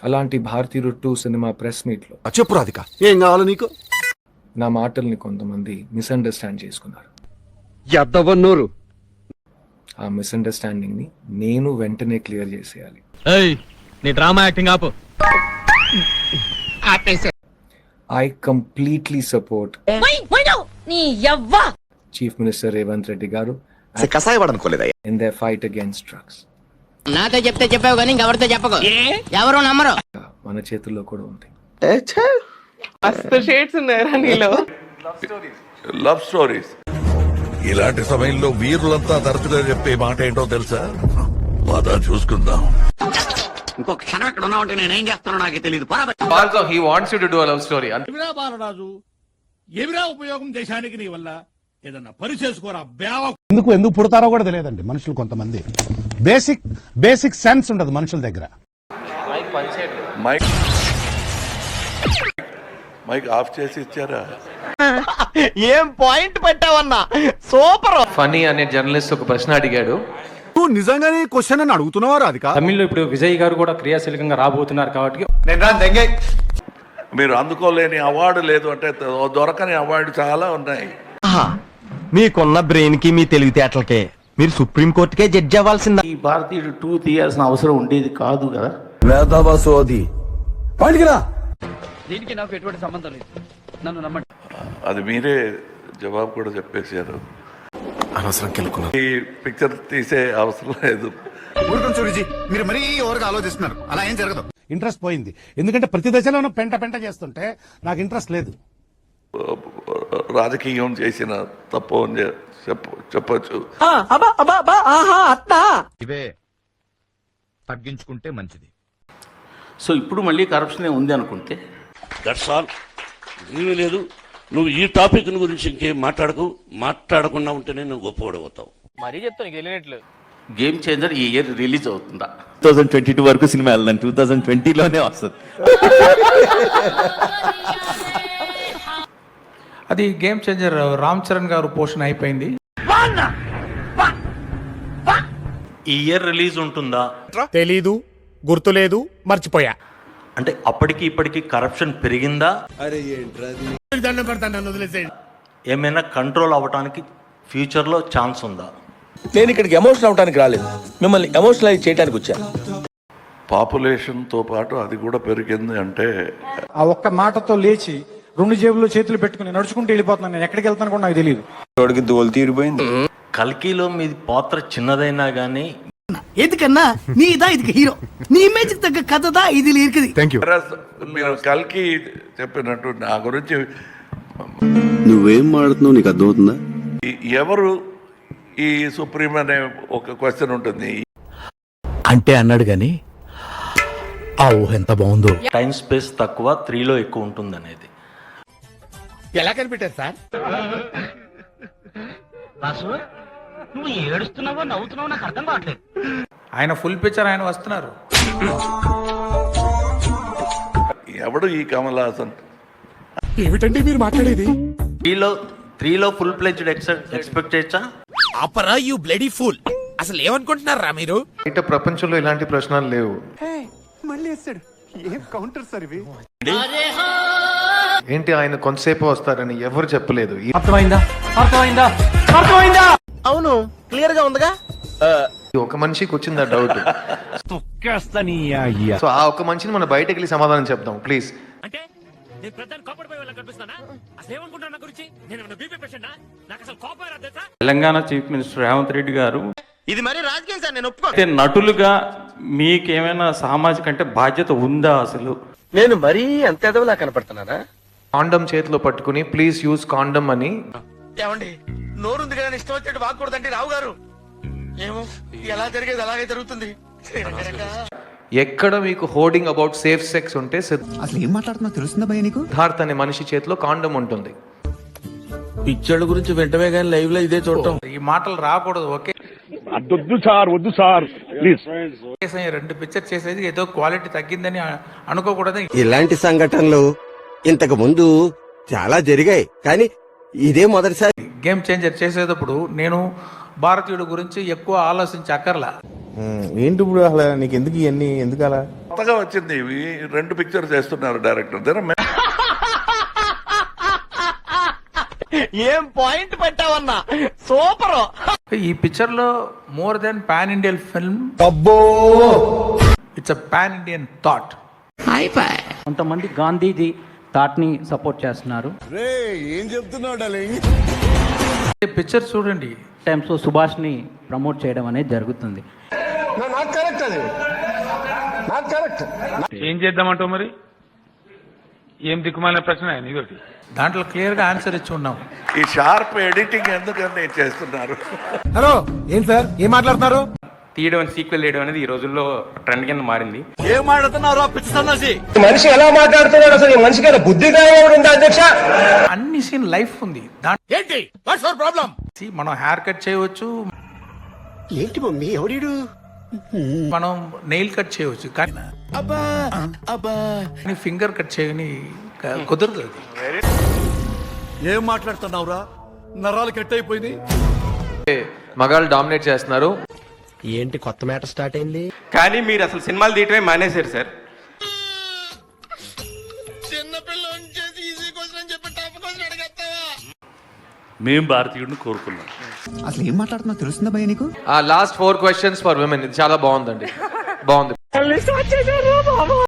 అలాంటి భారతీయుడు 2 cinema press మీట్లో చెప్పు రాధిక, ఏం కావాలి నీకు? నా మాటల్ని కొంతమంది మిస్అండర్స్టాండ్ చేసుకున్నారు. ఎద్దవన్నూరు ఆ మిస్అండర్స్టాండింగ్ ని నేను వెంటనే క్లియర్ చేసేయాలి. నీ డ్రామా యాక్టింగ్ ఆపు. I completely support chief minister Revanth Reddy గారు in their fight against drugs. నాతో చెప్తే చెప్పావు కానీ ఇంకెవరితో చెప్పకు, ఎవరు నమ్మరు. మన చేతుల్లో కూడా ఉంది. Love stories. ఇలాంటి సమయంలో వీరులంతా తరచుగా చెప్పే మాట ఏంటో తెలుసా? పద చూసుకుందాం. ఇంకొక క్షణం ఎక్కడ ఉన్నావు అంటే నేనేం చేస్తానో నాకు తెలియదు. Also, he wants you to do a love story. ఎవిరా Balaraju, ఎవిరా ఉపయోగం దేశానికి నీ వల్ల? ఏదన్నా పని చేసుకోరా బేవ. ఎందుకు పుడతారో కూడా తెలియదండి మనుషులు. కొంతమంది బేసిక్ సెన్స్ ఉండదు మనుషుల దగ్గర. మైక్ ఆఫ్ చేసి ఇచ్చారా? ఏం పాయింట్ పెట్టావన్నా, సూపర్. ఫనీ అనే జర్నలిస్ట్ ఒక ప్రశ్న అడిగాడు. నువ్వు నిజంగానే క్వశ్చన్ అని అడుగుతున్నావా రాధిక? తమిళ్లో ఇప్పుడు విజయ్ గారు కూడా క్రియాశీలకంగా రాబోతున్నారు కాబట్టి మీరు అందుకోలేని అవార్డు లేదు అంటే దొరకని అవార్డు చాలా ఉన్నాయి. మీకున్న బ్రెయిన్ కి మీ తెలివితేటలకే మీరు సుప్రీం కోర్టుకే జడ్జి అవ్వాల్సిందా? ఈ భారతీయుడు 2 తీయాల్సిన అవసరం ఉండేది కాదు కదా. దీనికి నాకు ఎటువంటి సంబంధం లేదు, నన్ను నమ్మండి. అది మీరే జవాబు కూడా చెప్పేశారు. అనవసరం కెలుకున్నా. ఈ పిక్చర్ తీసే అవసరం లేదు. మీరు మరీ ఓవర్గా ఆలోచిస్తున్నారు. అలా ఏం జరగదు. ఇంట్రెస్ట్ పోయింది. ఎందుకంటే ప్రతి దశలోనూ పెంట చేస్తుంటే నాకు ఇంట్రెస్ట్ లేదు. రాజకీయం చేసిన తప్పు అని చెప్పొచ్చు. ఇవే తగ్గించుకుంటే మంచిది. సో ఇప్పుడు మళ్ళీ కరప్షన్ ఉంది అనుకుంటే దట్స్ ఆల్. ఏమీ లేదు. నువ్వు ఈ టాపిక్ గురించి ఇంకేం మాట్లాడకుండా ఉంటేనే నువ్వు గొప్పవాడవుతావు. మరీ చెప్తాను, నీకు తెలియనట్లు. గేమ్ చేంజర్ ఈ ఇయర్ రిలీజ్ అవుతుందా? 2022 వరకు సినిమా వెళ్ళాను, 2020లోనే వస్తుంది. అది గేమ్ చేంజర్. రామ్ చరణ్ గారు పోషన్ అయిపోయింది. ఈ ఇయర్ రిలీజ్ ఉంటుందా తెలీదు, గుర్తులేదు, మర్చిపోయా. అంటే అప్పటికి ఇప్పటికి కరప్షన్ పెరిగిందా? దండం పెడతాను, నన్ను వదిలేసేయండి. ఏమైనా కంట్రోల్ అవ్వడానికి ఫ్యూచర్ లో ఛాన్స్ ఉందా? నేను ఇక్కడికి ఎమోషనల్ అవడానికి రాలేదు, మిమ్మల్ని ఎమోషనలైజ్ చేయడానికి వచ్చాను. పాపులేషన్ తో పాటు అది కూడా పెరిగింది అంటే ఆ ఒక్క మాటతో లేచి 2 జేబుల్లో చేతులు పెట్టుకుని నడుచుకుంటూ వెళ్ళిపోతున్నాను. నేను ఎక్కడికి వెళ్తాను కూడా నాకు తెలియదు. దోలు తీరిపోయింది. కల్కిలో మీ పాత్ర చిన్నదైనా గానీ ఎందుకన్నా నీదా ఇది హీరో, నీ ఇమేజ్ తగ్గ కథదా ఇది లేదు. మీరు కల్కి చెప్పినట్టు నా గురించి నువ్వేం మాడుతున్నావు నీకు అర్థమవుతుందా? ఎవరు ఈ సుప్రీం అనే ఒక క్వశ్చన్ ఉంటుంది. అంటే అన్నాడు గాని ఆ ఊహ ఎంత బాగుందో. టైం స్పేస్ తక్కువ, 3లో ఎక్కువ ఉంటుంది అనేది. ఎలా కనిపెట్టారు సార్? నువ్వు ఏడుస్తున్నావో నవ్వుతున్నావో నాకు అర్థం కావట్లేదు. ఆయన ఫుల్ పిక్చర్ ఆయన వస్తున్నారు. ఎవడు ఈ కమల్ హాసన్? ఏమిటండి మీరు మాట్లాడేది? 3లో ఫుల్ ప్లెజ్డ్ ఎక్స్పెక్ట్ చేయొచ్చా? అపరా యు బ్లడీ ఫూల్. అసలు ఏమనుకుంటున్నారా మీరు? బయట ప్రపంచంలో ఇలాంటి ప్రశ్నలు లేవు. మళ్ళీ వేస్తాడు. ఏం కౌంటర్ సార్ ఇవి? ఏంటి ఆయన కొంతసేపు వస్తారని ఎవరు చెప్పలేదు. అవును, క్లియర్ గా ఉందిగా. ఒక మనిషికి వచ్చింది ఆ డౌట్. సో ఆ ఒక మనిషిని మనం బయటకు వెళ్ళి సమాధానం చెప్దాం ప్లీజ్. అంటే నేను ప్రధాన కోపడిపోయే వాళ్ళ కనిపిస్తానా? అసలు ఏమనుకుంటున్నా నా గురించి? నేను బీపీ పేషెంటా? నాకు అసలు కోపం రాదు తెలుసా? తెలంగాణ చీఫ్ మినిస్టర్ రేవంత్ రెడ్డి గారు ఇది మరి రాజకీయం సార్, నేను ఒప్పుకో. నటులుగా మీకేమైనా సామాజిక అంటే బాధ్యత ఉందా అసలు? నేను మరీ అంత ఎదవలా కనపడుతున్నానా? కాండమ్ చేతిలో పట్టుకుని ప్లీజ్ యూజ్ కాండమ్ అని. ఏమండి, నోరుంది కదా ఇష్టం వచ్చేట్టు వాక్కూడదండి రావు గారు. ఏమో ఎలా జరిగేది అలాగే జరుగుతుంది. ఎక్కడ మీకు హోర్డింగ్ అబౌట్ సేఫ్ సెక్స్ ఉంటే అసలు ఏం మాట్లాడుతున్నా తెలుస్తుందా భయ నీకు? సిద్ధార్థ్ అనే మనిషి చేతిలో కాండమ్ ఉంటుంది. పిక్చర్ల గురించి వెంటనే కానీ లైవ్ లో ఇదే చూడటం. ఈ మాటలు రాకూడదు. ఓకే, వద్దు సార్ ప్లీజ్. 2 పిక్చర్ చేసేది ఏదో క్వాలిటీ తగ్గిందని అనుకోకూడదు. ఇలాంటి సంఘటనలు ఇంతకు ముందు చాలా జరిగాయి, కానీ ఇదే మొదటిసారి. గేమ్ చేంజర్ చేసేటప్పుడు నేను భారతీయుడు గురించి ఎక్కువ ఆలోచించి అక్కర్లా. ఏంటి ఇప్పుడు అసలు నీకు ఎందుకు ఇవన్నీ ఎందుకు అలా? కొత్తగా వచ్చింది ఇవి 2 పిక్చర్స్ చేస్తున్నారు డైరెక్టర్ దగ్గర. ఏం పాయింట్ పెట్టావన్నా, సూపర్. ఈ పిక్చర్ లో more than pan Indian film, it's a pan Indian thought. కొంతమంది గాంధీజీ థాట్ని సపోర్ట్ చేస్తున్నారు. పిక్చర్ చూడండి. టైమ్స్ సుభాష్ని ప్రమోట్ చేయడం అనేది జరుగుతుంది. ఏం చేద్దామంటావు మరి? ఏం దిక్కుమాలిన ప్రశ్న ఇదొకటి. దాంట్లో క్లియర్ గా ఆన్సర్ ఇచ్చి ఉన్నాం. ఈ షార్ప్ ఎడిటింగ్ ఎందుకని చేస్తున్నారు? హలో, ఏం సార్ ఏం మాట్లాడుతున్నారు? తీయడం సీక్వెల్ వేయడం అనేది ఈ రోజుల్లో ట్రెండ్ కింద మారింది. ఏం మాట్లాడుతున్నారో పిచ్చి సన్నాసి. మనిషి ఎలా మాట్లాడుతున్నాడు అసలు? ఈ మనిషికి బుద్ధిగా ఉందా అధ్యక్ష? అన్ని సీన్ లైఫ్ ఉంది. ఏంటి వాట్స్ యువర్ ప్రాబ్లం? మనం హెయిర్ కట్ చేయవచ్చు, ఏంటి మమ్మీ ఎవడీడు? మనం నెయిల్ కట్ చేయవచ్చు, కానీ ఫింగర్ కట్ చేయని కుదరదు. అది ఏం మాట్లాడుతున్నావురా? నరాలు కట్ అయిపోయింది. మగాళ్ళు డామినేట్ చేస్తున్నారు. ఏంటి కొత్త మ్యాటర్ స్టార్ట్ అయింది? కానీ మీరు అసలు సినిమాలు తీయటమే మానేశారు సార్. మేం భారతీయుడిని కోరుకున్నాం. అసలు ఏం మాట్లాడుతున్నా తెలుస్తుందా భయ్య నీకు? Last 4 questions for women. ఇది చాలా బాగుందండి, బాగుంది.